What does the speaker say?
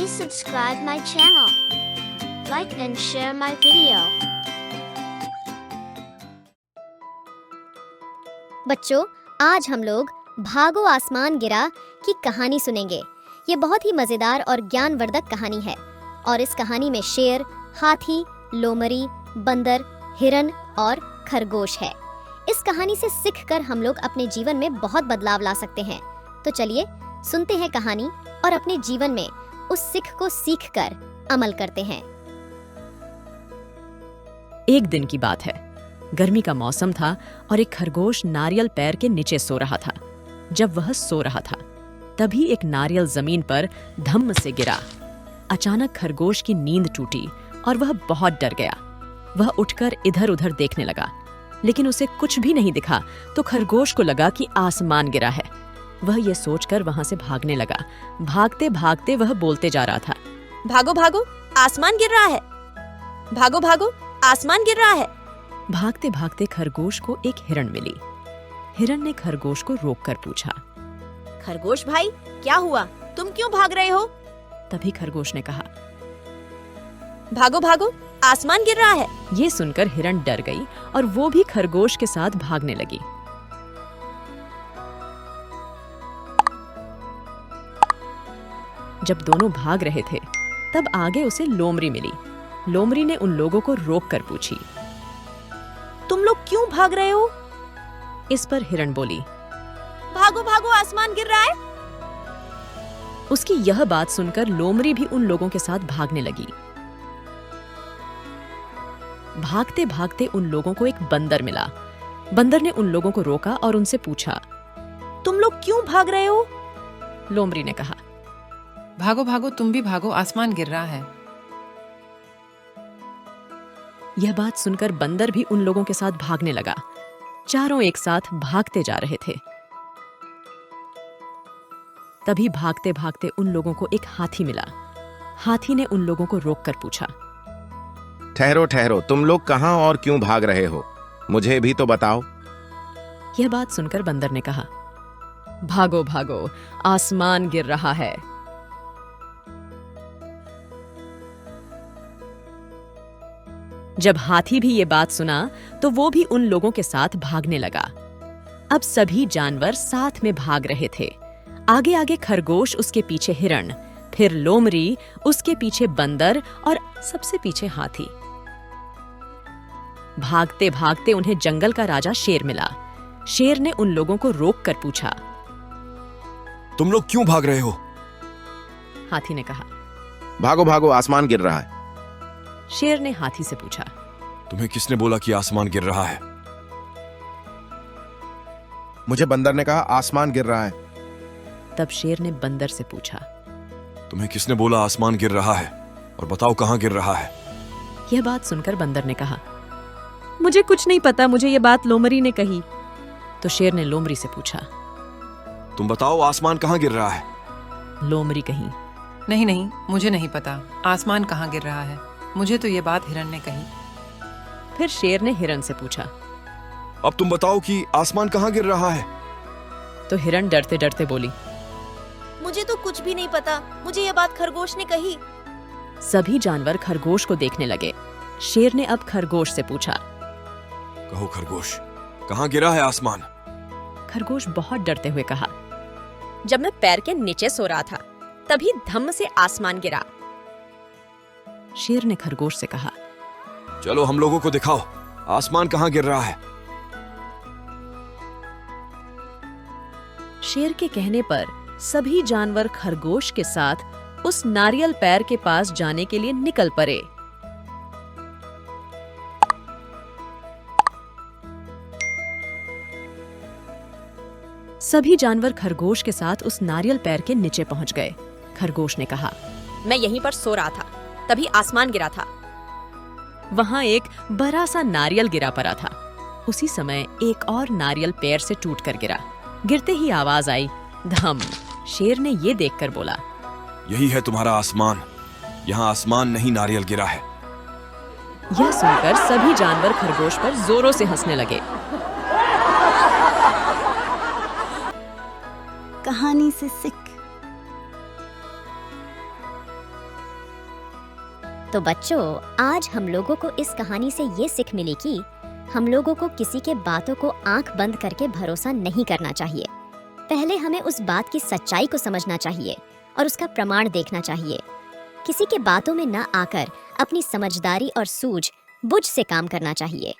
Please subscribe my channel. Like and share my video. बच्चों, आज हम लोग भागो आसमान गिरा की कहानी सुनेंगे। ये बहुत ही मजेदार और ज्ञानवर्धक कहानी है और इस कहानी में शेर, हाथी, लोमड़ी, बंदर, हिरन और खरगोश है। इस कहानी से सीखकर हम लोग अपने जीवन में बहुत बदलाव ला सकते हैं। तो चलिए सुनते हैं कहानी और अपने जीवन में उस सीख को सीखकर अमल करते हैं। एक दिन की बात है। गर्मी का मौसम था और एक खरगोश नारियल पेड़ के नीचे सो रहा था। जब वह सो रहा था तभी एक नारियल जमीन पर धम्म से गिरा। अचानक खरगोश की नींद टूटी और वह बहुत डर गया। वह उठकर इधर उधर देखने लगा, लेकिन उसे कुछ भी नहीं दिखा। तो खरगोश को लगा कि आसमान गिरा है। वह ये सोचकर वहां से भागने लगा। भागते भागते वह बोलते जा रहा था, भागो भागो, आसमान गिर रहा है। भागो भागो, आसमान गिर रहा है। भागते भागते खरगोश को एक हिरण मिली। हिरण ने खरगोश को रोककर पूछा, खरगोश भाई, क्या हुआ? तुम क्यों भाग रहे हो? तभी खरगोश ने कहा, भागो भागो, आसमान गिर रहा है। ये सुनकर हिरण डर गई और वो भी खरगोश के साथ भागने लगी। जब दोनों भाग रहे थे तब आगे उसे लोमड़ी मिली। लोमड़ी ने उन लोगों को रोककर पूछी, तुम लोग क्यों भाग रहे हो? इस पर हिरण बोली, भागो भागो, आसमान गिर रहा है। उसकी यह बात सुनकर लोमड़ी भी उन लोगों के साथ भागने लगी। भागते भागते उन लोगों को एक बंदर मिला। बंदर ने उन लोगों को रोका और उनसे पूछा, तुम लोग क्यों भाग रहे हो? लोमड़ी ने कहा, भागो भागो, तुम भी भागो, आसमान गिर रहा है। यह बात सुनकर बंदर भी उन लोगों के साथ भागने लगा। चारों एक साथ भागते जा रहे थे। तभी भागते भागते उन लोगों को एक हाथी मिला। हाथी ने उन लोगों को रोककर पूछा, ठहरो ठहरो, तुम लोग कहाँ और क्यों भाग रहे हो? मुझे भी तो बताओ। यह बात सुनकर बंदर ने कहा, भागो भागो, आसमान गिर रहा है। जब हाथी भी ये बात सुना तो वो भी उन लोगों के साथ भागने लगा। अब सभी जानवर साथ में भाग रहे थे। आगे आगे खरगोश, उसके पीछे हिरण, फिर लोमड़ी, उसके पीछे बंदर और सबसे पीछे हाथी। भागते भागते उन्हें जंगल का राजा शेर मिला। शेर ने उन लोगों को रोककर पूछा, तुम लोग क्यों भाग रहे हो? हाथी ने कहा, भागो भागो, आसमान गिर रहा है। शेर ने हाथी से पूछा, तुम्हें किसने बोला कि आसमान गिर रहा है? मुझे बंदर ने कहा आसमान गिर रहा है। तब शेर ने बंदर से पूछा, तुम्हें किसने बोला आसमान गिर रहा है? और बताओ कहाँ गिर रहा है? यह बात सुनकर बंदर ने कहा, मुझे कुछ नहीं पता, मुझे यह बात लोमड़ी ने कही। तो शेर ने लोमड़ी से पूछा, तुम बताओ आसमान कहाँ गिर रहा है? लोमड़ी कही, नहीं नहीं, मुझे नहीं पता आसमान कहाँ गिर रहा है। मुझे तो ये बात हिरण ने कही। फिर शेर ने हिरण से पूछा, अब तुम बताओ कि आसमान कहाँ गिर रहा है? तो हिरण डरते डरते बोली, मुझे तो कुछ भी नहीं पता, मुझे ये बात खरगोश ने कही। सभी जानवर खरगोश को देखने लगे। शेर ने अब खरगोश से पूछा, कहो खरगोश, कहाँ गिरा है आसमान? खरगोश बहुत डरते हुए कहा, जब मैं पैर के नीचे सो रहा था तभी धम्म से आसमान गिरा। शेर ने खरगोश से कहा, चलो हम लोगों को दिखाओ आसमान कहाँ गिर रहा है। शेर के कहने पर सभी जानवर खरगोश के साथ उस नारियल पेड़ के पास जाने के लिए निकल पड़े। सभी जानवर खरगोश के साथ उस नारियल पेड़ के नीचे पहुंच गए। खरगोश ने कहा, मैं यहीं पर सो रहा था तभी आसमान गिरा था। वहां एक बड़ा सा नारियल गिरा पड़ा था। उसी समय एक और नारियल पेड़ से टूटकर गिरा। गिरते ही आवाज आई, धम। शेर ने ये देखकर बोला, यही है तुम्हारा आसमान। यहाँ आसमान नहीं, नारियल गिरा है। यह सुनकर सभी जानवर खरगोश पर जोरों से हंसने लगे। कहानी से सीख। तो बच्चों, आज हम लोगों को इस कहानी से ये सीख मिली कि हम लोगों को किसी के बातों को आंख बंद करके भरोसा नहीं करना चाहिए। पहले हमें उस बात की सच्चाई को समझना चाहिए और उसका प्रमाण देखना चाहिए। किसी के बातों में न आकर अपनी समझदारी और सूझबूझ से काम करना चाहिए।